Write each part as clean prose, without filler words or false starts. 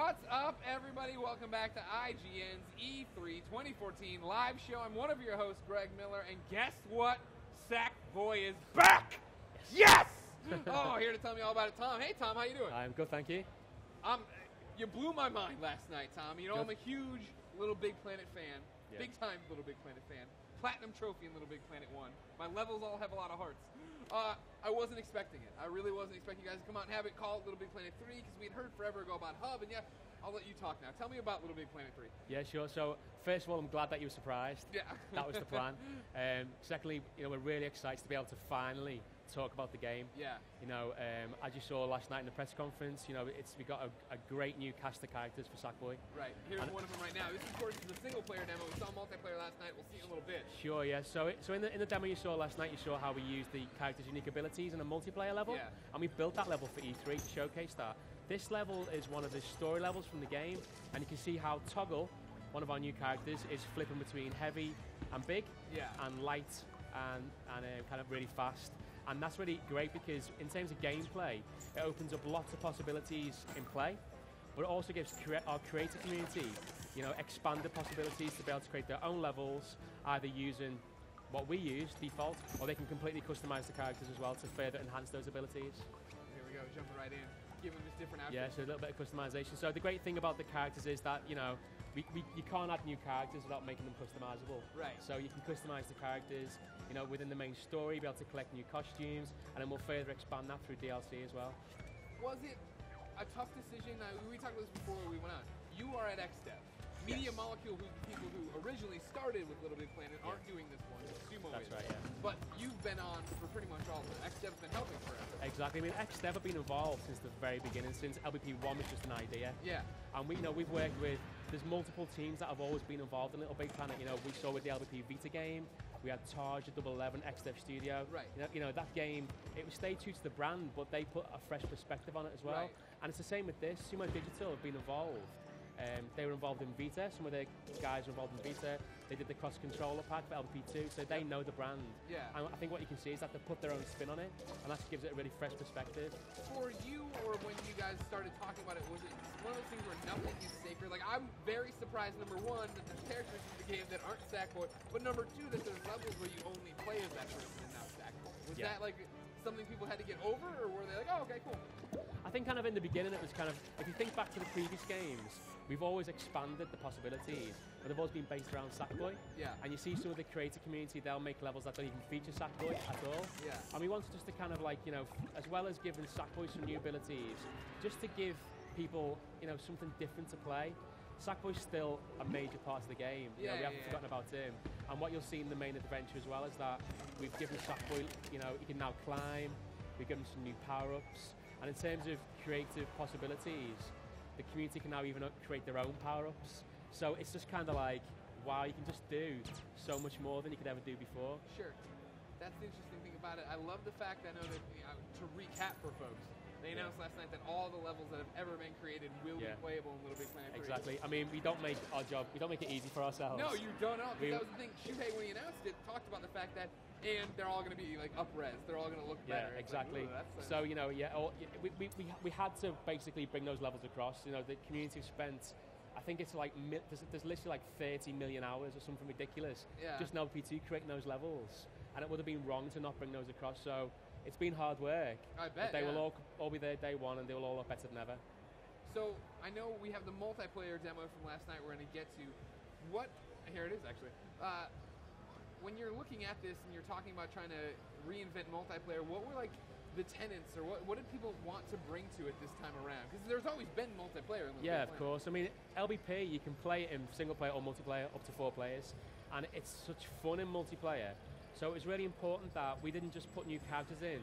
What's up, everybody? Welcome back to IGN's E3 2014 live show. I'm one of your hosts, Greg Miller, and guess what? Sackboy is back! Yes! Oh, here to tell me all about it, Tom. Hey, Tom, how you doing? I'm good, thank you. You blew my mind last night, Tom. You know, I'm a huge LittleBigPlanet fan. Yeah. Big-time LittleBigPlanet fan. Platinum trophy in LittleBigPlanet 1. My levels all have a lot of hearts. I wasn't expecting it. I really wasn't expecting you guys to come out and have it called LittleBigPlanet 3 because we'd heard forever ago about Hub, and yeah, I'll let you talk now. Tell me about LittleBigPlanet 3. Yeah, sure. So, first of all, I'm glad that you were surprised. Yeah. That was the plan. Secondly, we're really excited to be able to finally talk about the game. Yeah. As you saw last night in the press conference, we got a great new cast of characters for Sackboy. Right. Here's one of them right now. This, of course, is a single-player demo. We saw multiplayer last night. We'll see in a little bit. Sure, yeah. So in the demo you saw last night, you saw how we used the characters' unique abilities in a multiplayer level. Yeah. And we built that level for E3 to showcase that. This level is one of the story levels from the game, and you can see how Toggle, one of our new characters, is flipping between heavy and big, and light and kind of really fast. And that's really great because in terms of gameplay, it opens up lots of possibilities in play, but it also gives our creator community, expanded possibilities to be able to create their own levels, either using what we use, default, or they can completely customize the characters as well to further enhance those abilities. Here we go, jumping right in. Give them just different outfits. Yeah, so a little bit of customization. So the great thing about the characters is that, you can't add new characters without making them customizable. Right. So you can customize the characters, within the main story, be able to collect new costumes, and then we'll further expand that through DLC as well. Was it a tough decision? We talked about this before we went on. You are at XDev. Media Yes. Molecule, who the people who originally started with LittleBigPlanet, aren't doing this one. Sumo That's is. right, yeah. But you've been on for pretty much all of it. XDev's been helping forever. Exactly. I mean, XDev have been involved since the very beginning, since LBP1 was just an idea. Yeah. And we've worked with, there's multiple teams that have always been involved in LittleBigPlanet. We saw with the LBP Vita game, we had Taj at 11 XDev Studio. Right. That game, it stayed true to the brand, but they put a fresh perspective on it as well. Right. And it's the same with this. Sumo Digital have been involved. They were involved in Vita. Some of the guys were involved in Vita. They did the cross-controller pack for LP2, so they know the brand. Yeah. And I think what you can see is that they put their own spin on it, and that gives it a really fresh perspective. For you, or when you guys started talking about it, was it one of those things where nothing is sacred? Like, I'm very surprised, number one, that there's characters in the game that aren't Sackboy, but number two, that there's levels where you only play as that person and not Sackboy. Was that, like, something people had to get over, or were they like, oh, okay, cool? I think kind of in the beginning it was kind of, if you think back to the previous games, we've always expanded the possibilities, but they've always been based around Sackboy. Yeah. And you see some of the creator community, they'll make levels that don't even feature Sackboy at all. Yeah. And we wanted just to kind of like, as well as giving Sackboy some new abilities, just to give people, something different to play. Sackboy's still a major part of the game. We haven't forgotten about him. And what you'll see in the main adventure as well is that we've given Sackboy, he can now climb, we've given him some new power-ups. And in terms of creative possibilities, the community can now even create their own power-ups. So it's just kind of like, wow, you can just do so much more than you could ever do before. Sure. That's the interesting thing about it. I love the fact that, to recap for folks, they announced last night that all the levels that have ever been created will be playable in LittleBigPlanet 3. Exactly. I mean, we don't make it easy for ourselves. No, you don't know. Because that was the thing. Shuhei, when he announced it, talked about the fact that, and they're all going to be like up-res. They're all going to look better. Yeah, exactly. Like, so, we had to basically bring those levels across. The community spent, I think it's like, there's literally like 30 million hours or something ridiculous. Yeah. Just in LP2 creating those levels. And it would have been wrong to not bring those across. So it's been hard work. I bet, but they will all be there day one, and they will all look better than ever. So I know we have the multiplayer demo from last night we're going to get to. Here it is, actually. When you're looking at this and you're talking about trying to reinvent multiplayer, what were like the tenets, or what did people want to bring to it this time around? Because there's always been multiplayer in of course. I mean, LBP, you can play it in single player or multiplayer up to 4 players, and it's such fun in multiplayer. So it was really important that we didn't just put new characters in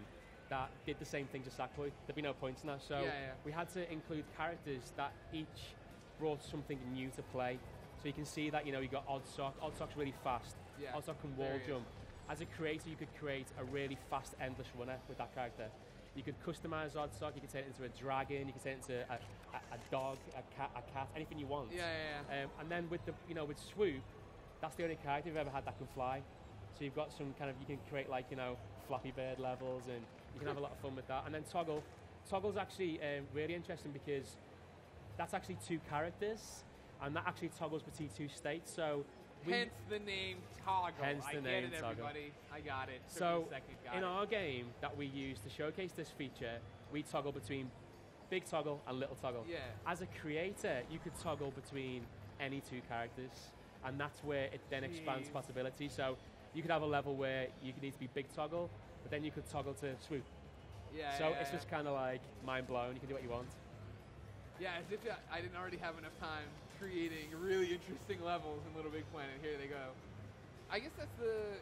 that did the same thing to Sackboy. There'd be no points in that. So we had to include characters that each brought something new to play. So you can see that, you got Oddsock. Oddsock's really fast. Yeah. Oddsock can wall jump. As a creator, you could create a really fast, endless runner with that character. You could customize Oddsock. You could turn it into a dragon. You could turn it into a dog, a cat, anything you want. And then with with Swoop, that's the only character you've ever had that can fly. So you've got some kind of, you can create like, Flappy Bird levels, and you can have a lot of fun with that. And then Toggle's actually really interesting because that's actually 2 characters, and that actually toggles between 2 states. So hence the name Toggle. Hence the name get it, Toggle. everybody. I got it. Took So me a second, got in it. our game that we use to showcase this feature, we toggle between big toggle and little toggle. Yeah. As a creator, you could toggle between any 2 characters, and that's where it then expands possibilities. So you could have a level where you could need to be big toggle, but then you could toggle to swoop. Yeah. So it's just kind of like mind blown. You can do what you want. Yeah, as if I didn't already have enough time creating really interesting levels in LittleBigPlanet. Here they go. I guess that's the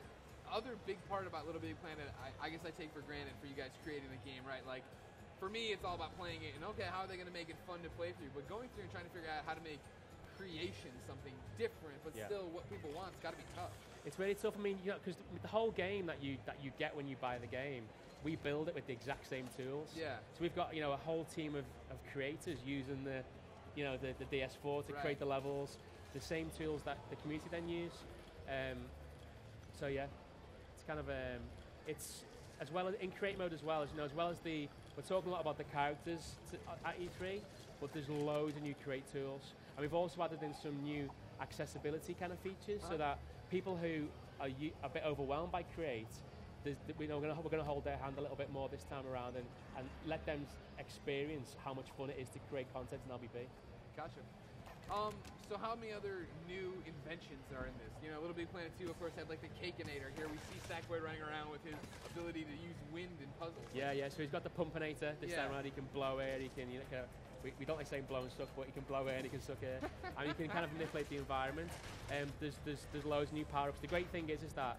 other big part about LittleBigPlanet. I guess I take for granted for you guys creating the game, right? Like, for me, it's all about playing it, and okay, how are they going to make it fun to play through? But going through and trying to figure out how to make creation something different, but still what people want, it's got to be tough. It's really tough. I mean, you know, because the whole game that you get when you buy the game, we build it with the exact same tools. Yeah. So we've got, you know, a whole team of creators using the DS4 to create the levels, the same tools that the community then use. So yeah, it's kind of it's as well as in create mode as well as, you know, as well as we're talking a lot about the characters at E3, but there's loads of new create tools, and we've also added in some new accessibility kind of features so that people who are a bit overwhelmed by create, we're going to hold their hand a little bit more this time around and let them experience how much fun it is to create content in LBP. Gotcha. So how many other new inventions are in this? You know, LittleBigPlanet 2, of course, had like the Cakeinator. Here we see Sackboy running around with his ability to use wind in puzzles. Yeah, so he's got the Pumpinator. This time around he can blow air, he can, you know, we don't like saying blow and suck, but he can blow air and he can suck air. And you can kind of manipulate the environment. There's loads of new power-ups. The great thing is that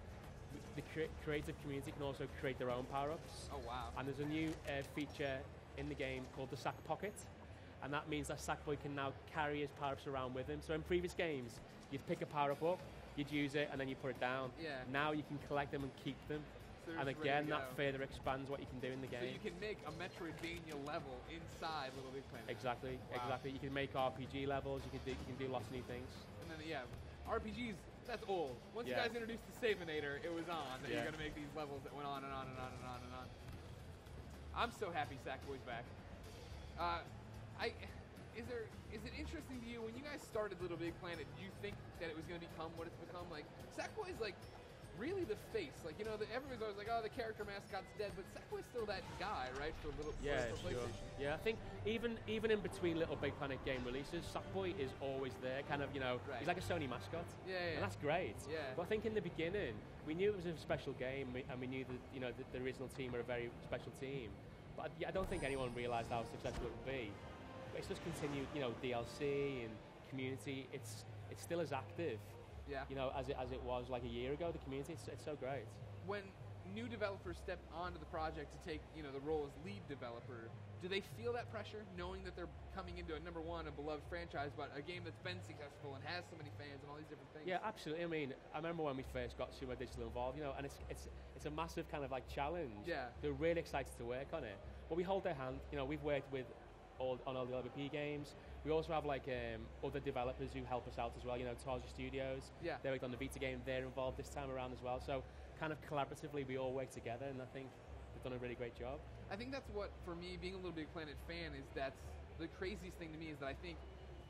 the creative community can also create their own power-ups. Oh, wow. And there's a new feature in the game called the Sack Pocket, and that means that Sackboy can now carry his power-ups around with him. So in previous games, you'd pick a power-up up, you'd use it, and then you put it down. Yeah. Now you can collect them and keep them. So and again, that further expands what you can do in the game. So you can make a Metroidvania level inside LittleBigPlanet. Exactly, exactly. You can make RPG levels, you can do lots of new things. And then, RPGs, that's old. Once you guys introduced the Saveinator, it was on that you're going to make these levels that went on and on and on and on and on. I'm so happy Sackboy's back. Is it interesting to you, when you guys started LittleBigPlanet, did you think that it was going to become what it's become? Like, Sackboy's like really the face. Like, you know, everybody's always like, oh, the character mascot's dead, but Sackboy's still that guy, right? For PlayStation. Yeah, I think even in between LittleBigPlanet game releases, Sackboy is always there. Kind of, you know, he's like a Sony mascot. Yeah. And that's great. Yeah. But I think in the beginning, we knew it was a special game, and we knew that, you know, the original team were a very special team. But I don't think anyone realised how successful it would be. But it's just continued, you know, DLC and community. It's still as active, you know, as it was like a year ago. The community, it's so great. When new developers step onto the project to take, you know, the role as lead developer, do they feel that pressure, knowing that they're coming into a beloved franchise, but a game that's been successful and has so many fans and all these different things? Yeah, absolutely. I mean, I remember when we first got Sumo Digital involved, you know, and it's a massive kind of like challenge. Yeah. They're really excited to work on it. But we hold their hand. You know, we've worked with on all the LBP games. We also have like other developers who help us out as well. You know, Tarja Studios. Yeah. They worked on the Vita game. They're involved this time around as well. So kind of collaboratively, we all work together, and I think we've done a really great job. I think that's what, for me, being a LittleBigPlanet fan, that's the craziest thing to me, is that I think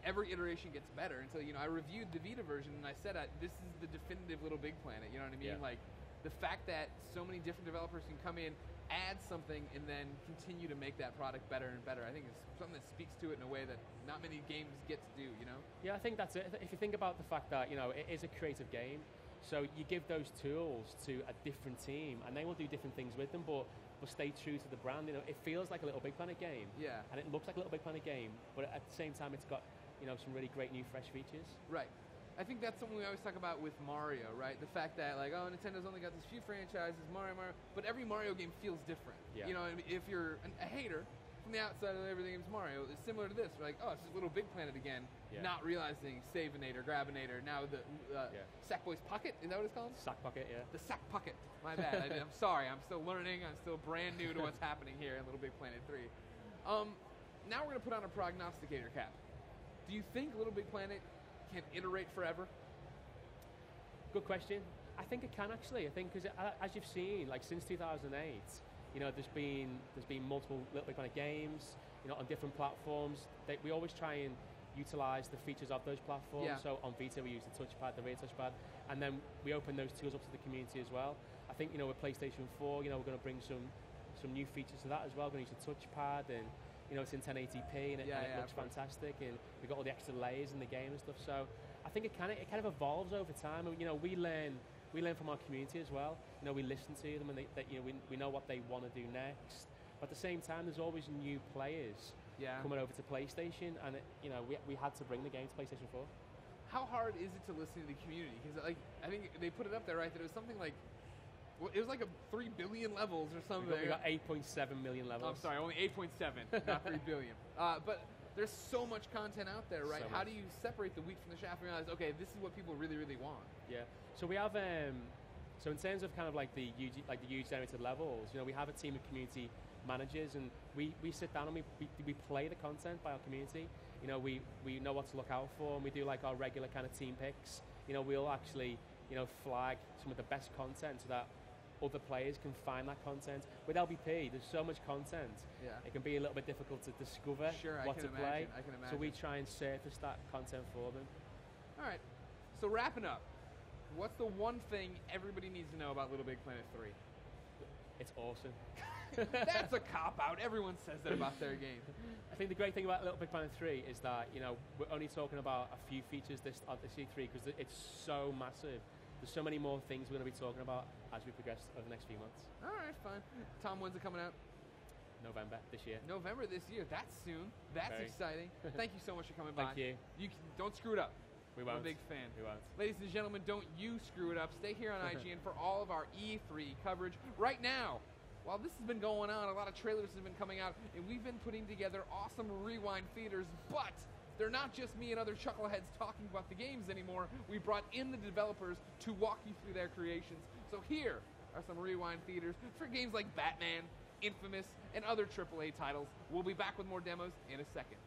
every iteration gets better. And so, you know, I reviewed the Vita version, and I said this is the definitive LittleBigPlanet. You know what I mean? Yeah. Like, the fact that so many different developers can come in, add something, and then continue to make that product better and better. I think it's something that speaks to it in a way that not many games get to do, you know? Yeah, I think that's it. If you think about the fact that, you know, it is a creative game, so you give those tools to a different team, and they will do different things with them, but stay true to the brand. You know, it feels like a LittleBigPlanet game. Yeah. And it looks like a LittleBigPlanet game, but at the same time, it's got, you know, some really great new fresh features. Right. I think that's something we always talk about with Mario, right? The fact that, like, oh, Nintendo's only got these few franchises, Mario, but every Mario game feels different. Yeah. You know, if you're a hater, from the outside of everything is Mario, it's similar to this. We're like, oh, it's just LittleBigPlanet again, not realizing Saveinator, Grabinator, now the Sackboy's Pocket, is that what it's called? Sack Pocket, yeah. The Sack Pocket, my bad. I'm sorry, I'm still learning, I'm still brand new to what's happening here in LittleBigPlanet 3. Now we're going to put on a prognosticator cap. Do you think LittleBigPlanet can iterate forever? Good question. I think it can actually. I think because as you've seen, like since 2008, you know, there's been multiple LittleBigPlanet games. on different platforms. We always try and utilize the features of those platforms. Yeah. So on Vita, we use the touchpad, the rear touchpad, and then we open those tools up to the community as well. I think, with PlayStation 4, we're going to bring some new features to that as well. We're going to use the touchpad, and it's in 1080p, and it looks fantastic, and we've got all the extra layers in the game and stuff. So I think it kind of evolves over time, and we learn from our community as well. We listen to them, and we know what they want to do next. But at the same time, there's always new players coming over to PlayStation, and we had to bring the game to PlayStation 4. How hard is it to listen to the community? Because I think they put it up there, right? That it was something like, it was like 3 billion levels or something. We got 8.7 million levels. I'm sorry, only 8.7, not 3 billion. But there's so much content out there, right? How do you separate the wheat from the chaff and realize, okay, this is what people really, really want? Yeah. So we have, so in terms of kind of like the user generated levels, we have a team of community managers, and we sit down and we play the content by our community. We know what to look out for, and we do like our regular kind of team picks. We'll actually flag some of the best content so that other players can find that content. With LBP, there's so much content. Yeah. It can be a little bit difficult to discover what to play. I can imagine. So we try and surface that content for them. All right. So wrapping up, what's the one thing everybody needs to know about LittleBigPlanet 3? It's awesome. That's a cop-out. Everyone says that about their game. I think the great thing about LittleBigPlanet 3 is that, we're only talking about a few features at the C3 because it's so massive. There's so many more things we're going to be talking about as we progress over the next few months. All right, fine. Tom, when's it coming out? November this year. November this year. That's soon. That's exciting. Thank you so much for coming by. Thank you. Don't screw it up. We won't. I'm a big fan. We won't. Ladies and gentlemen, don't you screw it up. Stay here on IGN for all of our E3 coverage right now. While this has been going on, a lot of trailers have been coming out, and we've been putting together awesome rewind theaters, but they're not just me and other chuckleheads talking about the games anymore. We brought in the developers to walk you through their creations. So here are some rewind theaters for games like Batman, Infamous, and other AAA titles. We'll be back with more demos in a second.